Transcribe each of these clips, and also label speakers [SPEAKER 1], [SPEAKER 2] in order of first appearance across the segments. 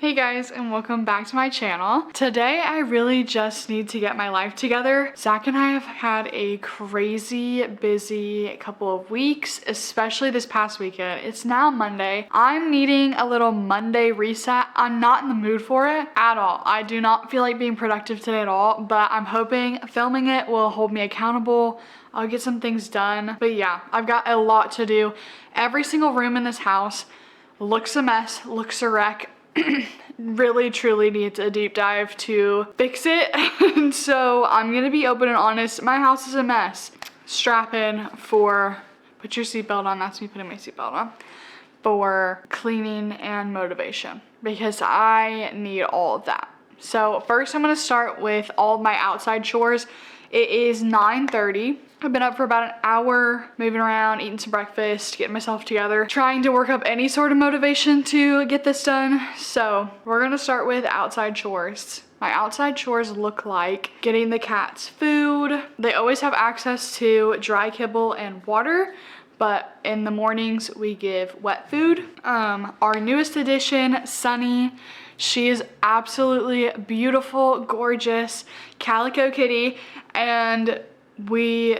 [SPEAKER 1] Hey guys, and welcome back to my channel. Today I really just need to get my life together. Zach and I have had a crazy busy couple of weeks, especially this past weekend. It's now Monday. I'm needing a little Monday reset. I'm not in the mood for it at all. I do not feel like being productive today at all, but I'm hoping filming it will hold me accountable. I'll get some things done. But yeah, I've got a lot to do. Every single room in this house looks a mess, looks a wreck. Really truly needs a deep dive to fix it. And so I'm gonna be open and honest, my house is a mess. Strap in for, put your seatbelt on, that's me putting my seatbelt on, for cleaning and motivation, because I need all of that. So first I'm gonna start with all of my outside chores. It is 9:30. I've been up for about an hour, moving around, eating some breakfast, getting myself together, trying to work up any sort of motivation to get this done. So we're gonna start with outside chores. My outside chores look like getting the cats food. They always have access to dry kibble and water, but in the mornings we give wet food. Our newest addition, Sunny, she is absolutely beautiful, gorgeous, calico kitty, and we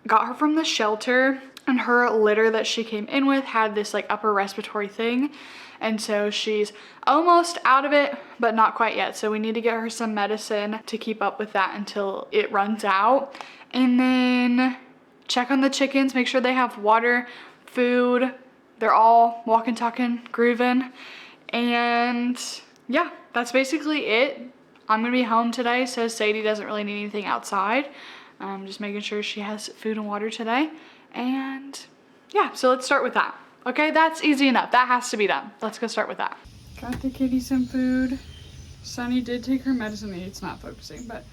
[SPEAKER 1] got her from the shelter, and her litter that she came in with had this like upper respiratory thing, and so she's almost out of it, but not quite yet. So we need to get her some medicine to keep up with that until it runs out. And then check on the chickens, make sure they have water, food, they're all walking, talking, grooving. And yeah, that's basically it. I'm gonna be home today, so Sadie doesn't really need anything outside. Just making sure she has food and water today. And yeah, so let's start with that. Okay, that's easy enough. That has to be done. Let's go start with that. Got the kitty some food. Sunny did take her medicine. It's not focusing, but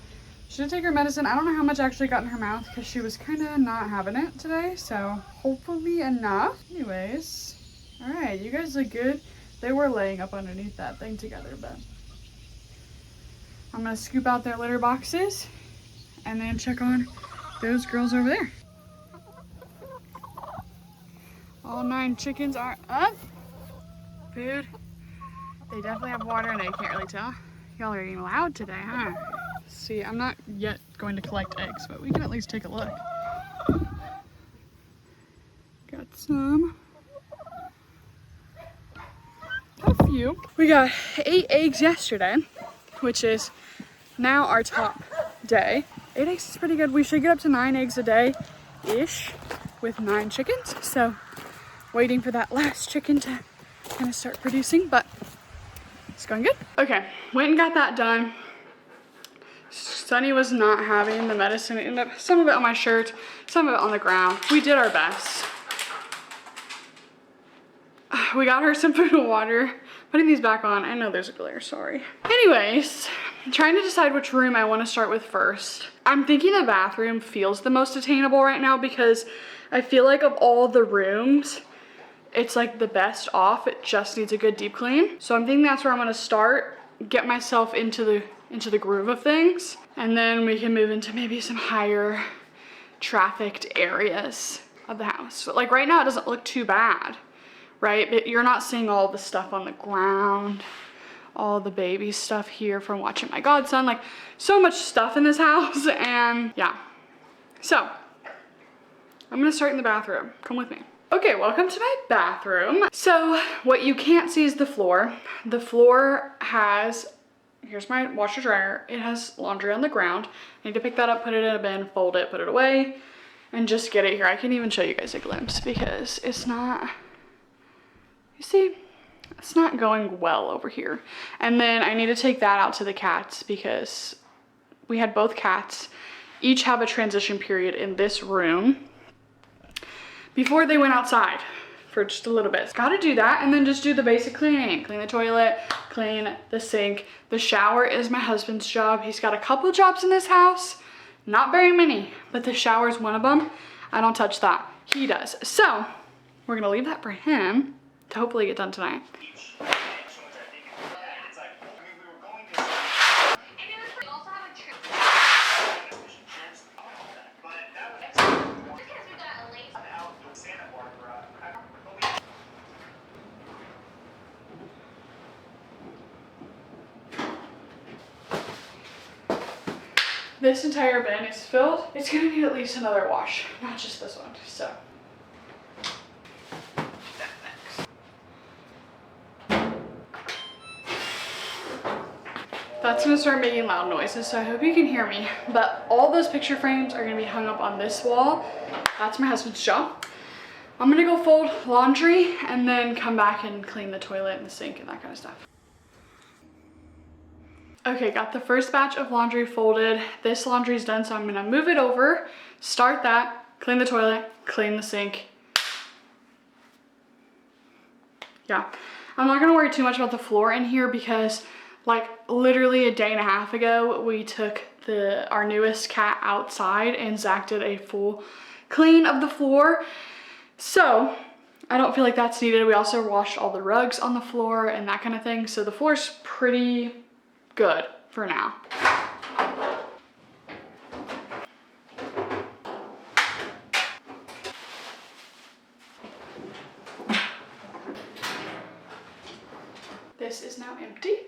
[SPEAKER 1] she did take her medicine. I don't know how much actually got in her mouth because she was kind of not having it today, so hopefully enough. Anyways, all right, you guys look good. They were laying up underneath that thing together, but I'm gonna scoop out their litter boxes and then check on those girls over there. All 9 chickens are up. Food. They definitely have water and I can't really tell. Y'all are eating loud today, huh? See, I'm not yet going to collect eggs, but we can at least take a look. Got some. A few. We got 8 eggs yesterday, which is now our top day. 8 eggs is pretty good. We should get up to 9 eggs a day-ish with 9 chickens. So waiting for that last chicken to kind of start producing, but it's going good. Okay, went and got that done. Sunny was not having the medicine. It ended up some of it on my shirt, some of it on the ground. We did our best. We got her some food and water. Putting these back on. I know there's a glare, sorry. Anyways, I'm trying to decide which room I want to start with first. I'm thinking the bathroom feels the most attainable right now because I feel like of all the rooms, it's like the best off. It just needs a good deep clean. So I'm thinking that's where I'm going to start, get myself into the groove of things, and then we can move into maybe some higher trafficked areas of the house. So like right now it doesn't look too bad, right? But you're not seeing all the stuff on the ground, all the baby stuff here from watching my godson, like so much stuff in this house. And yeah, so I'm gonna start in the bathroom. Come with me. Okay, welcome to my bathroom. So what you can't see is the floor. The floor has, here's my washer dryer. It has laundry on the ground. I need to pick that up, put it in a bin, fold it, put it away, and just get it here. I can even show you guys a glimpse because it's not, you see, it's not going well over here. And then I need to take that out to the cats because we had both cats each have a transition period in this room before they went outside for just a little bit. Gotta do that and then just do the basic cleaning. Clean the toilet, clean the sink. The shower is my husband's job. He's got a couple jobs in this house, not very many, but the shower is one of them. I don't touch that, he does. So we're gonna leave that for him to hopefully get done tonight. This entire bin is filled. It's gonna need at least another wash, not just this one, so. That's gonna start making loud noises, so I hope you can hear me. But all those picture frames are gonna be hung up on this wall. That's my husband's job. I'm gonna go fold laundry and then come back and clean the toilet and the sink and that kind of stuff. Okay, got the first batch of laundry folded. This laundry's done, so I'm gonna move it over, start that, clean the toilet, clean the sink. Yeah, I'm not gonna worry too much about the floor in here because like literally a day and a half ago, we took our newest cat outside and Zach did a full clean of the floor. So I don't feel like that's needed. We also washed all the rugs on the floor and that kind of thing. So the floor's pretty good for now. This is now empty.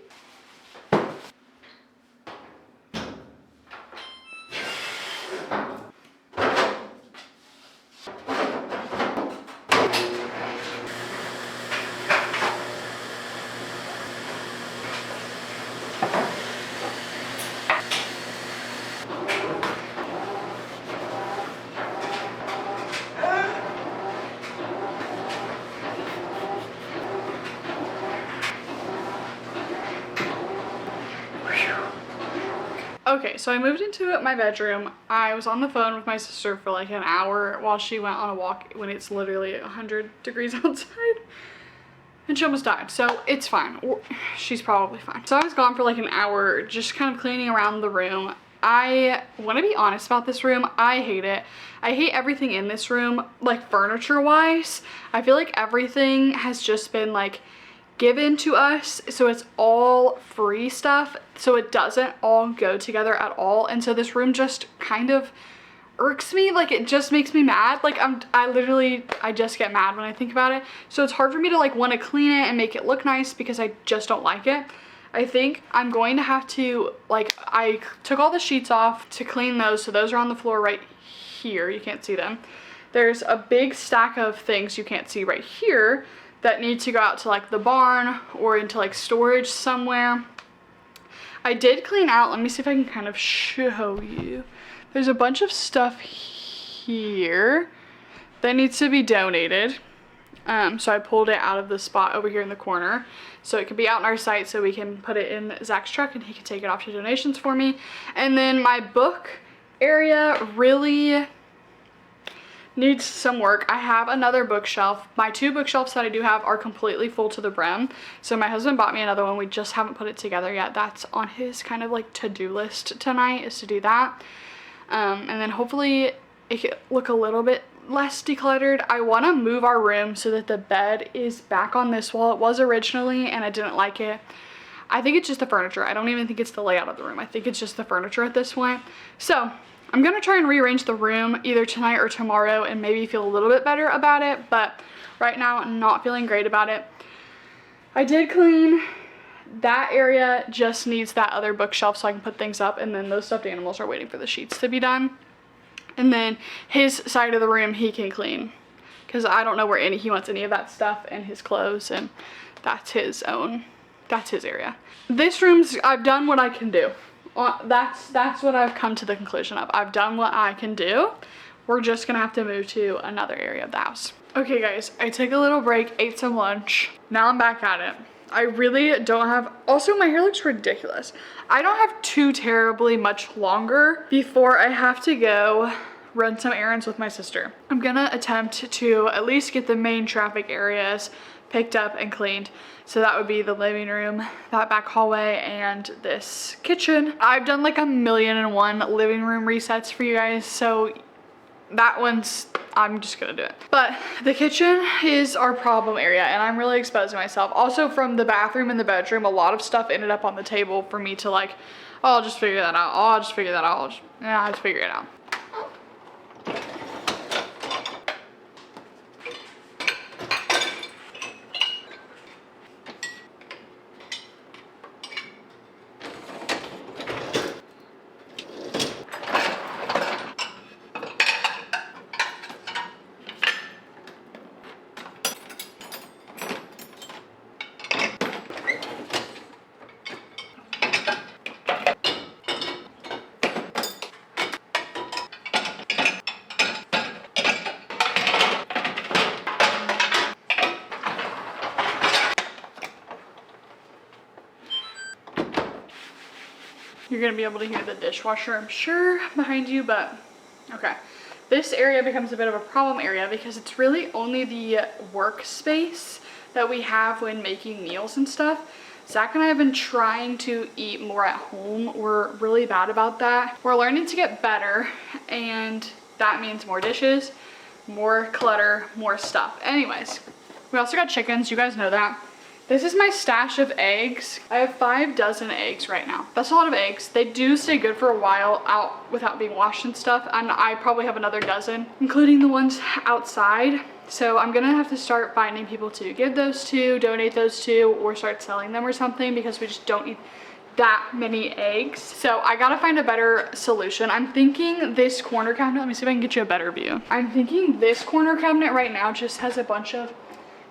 [SPEAKER 1] Okay, so I moved into my bedroom. I was on the phone with my sister for like an hour while she went on a walk when it's literally 100 degrees outside. And she almost died, so it's fine. She's probably fine. So I was gone for like an hour just kind of cleaning around the room. I want to be honest about this room. I hate it. I hate everything in this room, like furniture wise. I feel like everything has just been like given to us, so it's all free stuff, so it doesn't all go together at all. And so this room just kind of irks me. Like it just makes me mad. Like I just get mad when I think about it. So it's hard for me to like want to clean it and make it look nice because I just don't like it. I think I'm going to have to, like, I took all the sheets off to clean those, so those are on the floor right here. You can't see them. There's a big stack of things you can't see right here that need to go out to like the barn or into like storage somewhere. I did clean out, let me see if I can kind of show you. There's a bunch of stuff here that needs to be donated. So I pulled it out of the spot over here in the corner so it could be out in our site so we can put it in Zach's truck and he can take it off to donations for me. And then my book area really needs some work. I have another bookshelf. My 2 bookshelves that I do have are completely full to the brim. So my husband bought me another one. We just haven't put it together yet. That's on his kind of like to-do list tonight, is to do that. And then hopefully it could look a little bit less decluttered. I want to move our room so that the bed is back on this wall. It was originally and I didn't like it. I think it's just the furniture. I don't even think it's the layout of the room. I think it's just the furniture at this point. So I'm gonna try and rearrange the room either tonight or tomorrow and maybe feel a little bit better about it, but right now I'm not feeling great about it. I did clean. That area just needs that other bookshelf so I can put things up, and then those stuffed animals are waiting for the sheets to be done. And then his side of the room he can clean because I don't know where he wants any of that stuff and his clothes, and that's his area. This room's, I've done what I can do. That's what I've come to the conclusion of. I've done what I can do. We're just gonna have to move to another area of the house. Okay guys, I took a little break, ate some lunch. Now I'm back at it. I really don't have, also my hair looks ridiculous. I don't have too terribly much longer before I have to go run some errands with my sister. I'm gonna attempt to at least get the main traffic areas picked up and cleaned. So that would be the living room, that back hallway, and this kitchen. I've done like 1,000,001 living room resets for you guys, so that one's, I'm just gonna do it. But the kitchen is our problem area and I'm really exposing myself. Also from the bathroom and the bedroom, a lot of stuff ended up on the table for me to like, oh, I'll just figure that out. Oh, I'll just figure that out. I'll just figure it out. You're gonna be able to hear the dishwasher, I'm sure, behind you, but okay. This area becomes a bit of a problem area because it's really only the workspace that we have when making meals and stuff. Zach and I have been trying to eat more at home. We're really bad about that. We're learning to get better, and that means more dishes, more clutter, more stuff. Anyways, we also got chickens, you guys know that. This is my stash of eggs. I have 5 dozen eggs right now. That's a lot of eggs. They do stay good for a while out without being washed and stuff. And I probably have another dozen, including the ones outside. So I'm gonna have to start finding people to give those to, donate those to, or start selling them or something because we just don't need that many eggs. So I gotta find a better solution. I'm thinking this corner cabinet, let me see if I can get you a better view. I'm thinking this corner cabinet right now just has a bunch of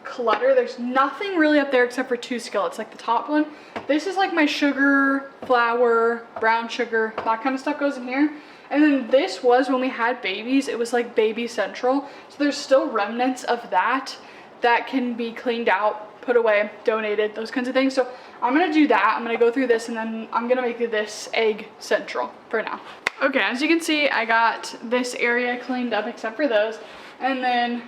[SPEAKER 1] clutter. There's nothing really up there except for 2 skillets, like the top one. This is like my sugar, flour, brown sugar, that kind of stuff goes in here. And then this was when we had babies, it was like baby central. So there's still remnants of that can be cleaned out, put away, donated, those kinds of things. So I'm gonna do that. I'm gonna go through this and then I'm gonna make this egg central for now. Okay, as you can see, I got this area cleaned up except for those. And then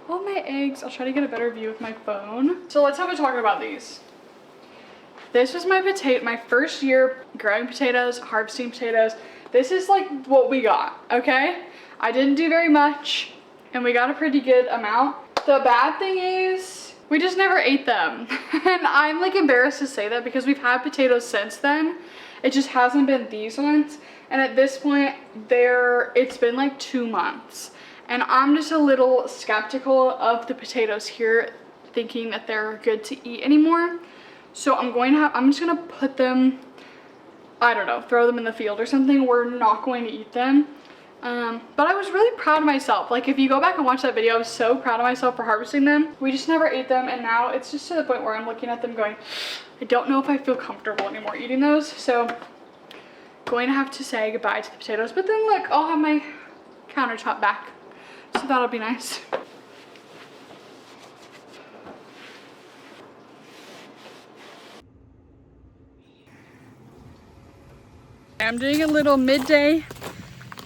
[SPEAKER 1] all my eggs, I'll try to get a better view with my phone. So let's have a talk about these. This was my first year growing potatoes, harvesting potatoes. This is like what we got, okay? I didn't do very much and we got a pretty good amount. The bad thing is we just never ate them. And I'm like embarrassed to say that because we've had potatoes since then. It just hasn't been these ones. And at this point, it's been like 2 months. And I'm just a little skeptical of the potatoes here, thinking that they're good to eat anymore. So I'm just gonna put them, I don't know, throw them in the field or something. We're not going to eat them. But I was really proud of myself. Like if you go back and watch that video, I was so proud of myself for harvesting them. We just never ate them, and now it's just to the point where I'm looking at them going, I don't know if I feel comfortable anymore eating those. So going to have to say goodbye to the potatoes. But then look, I'll have my countertop back. So that'll be nice. I'm doing a little midday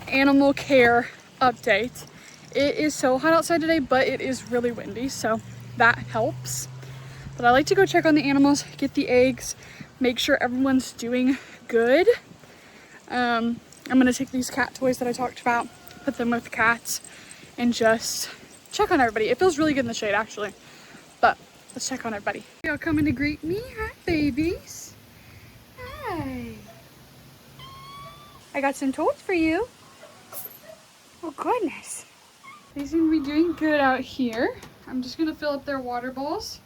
[SPEAKER 1] animal care update. It is so hot outside today, but it is really windy, so that helps. But I like to go check on the animals, get the eggs, make sure everyone's doing good. I'm gonna take these cat toys that I talked about, put them with the cats, and just check on everybody. It feels really good in the shade actually, but let's check on everybody. Y'all coming to greet me? Hi babies. Hi. I got some toys for you. Oh goodness. They seem to be doing good out here. I'm just gonna fill up their water bowls.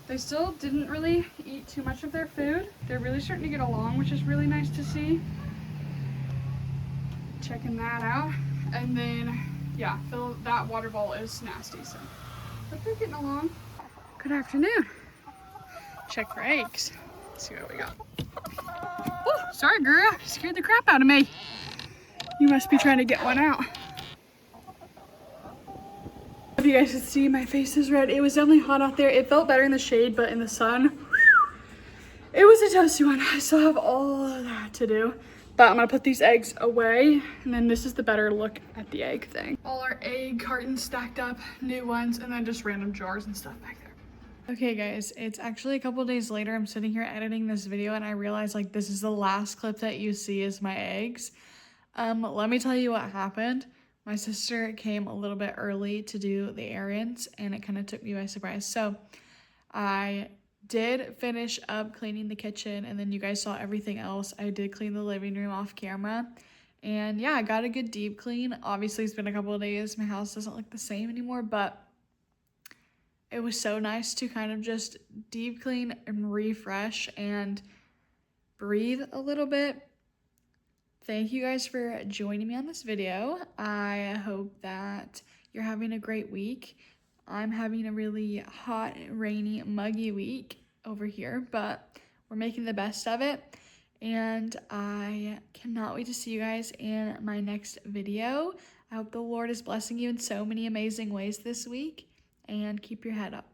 [SPEAKER 1] They still didn't really eat too much of their food. They're really starting to get along, which is really nice to see. Checking that out. And then, yeah, that water bowl is nasty, so. But they're getting along. Good afternoon. Check for eggs. Let's see what we got. Oh, sorry girl, you scared the crap out of me. You must be trying to get one out. If you guys could see, my face is red. It was definitely hot out there. It felt better in the shade, but in the sun, it was a toasty one. I still have all of that to do. But I'm gonna put these eggs away, and then this is the better look at the egg thing. All our egg cartons stacked up, new ones, and then just random jars and stuff back there. Okay guys, it's actually a couple days later. I'm sitting here editing this video and I realized like this is the last clip that you see is my eggs. Let me tell you what happened. My sister came a little bit early to do the errands and it kind of took me by surprise. So I did finish up cleaning the kitchen, and then you guys saw everything else. I did clean the living room off camera, and yeah, I got a good deep clean. Obviously it's been a couple of days. My house doesn't look the same anymore, but it was so nice to kind of just deep clean and refresh and breathe a little bit. Thank you guys for joining me on this video. I hope that you're having a great week. I'm having a really hot, rainy, muggy week over here, but we're making the best of it. And I cannot wait to see you guys in my next video. I hope the Lord is blessing you in so many amazing ways this week, and keep your head up.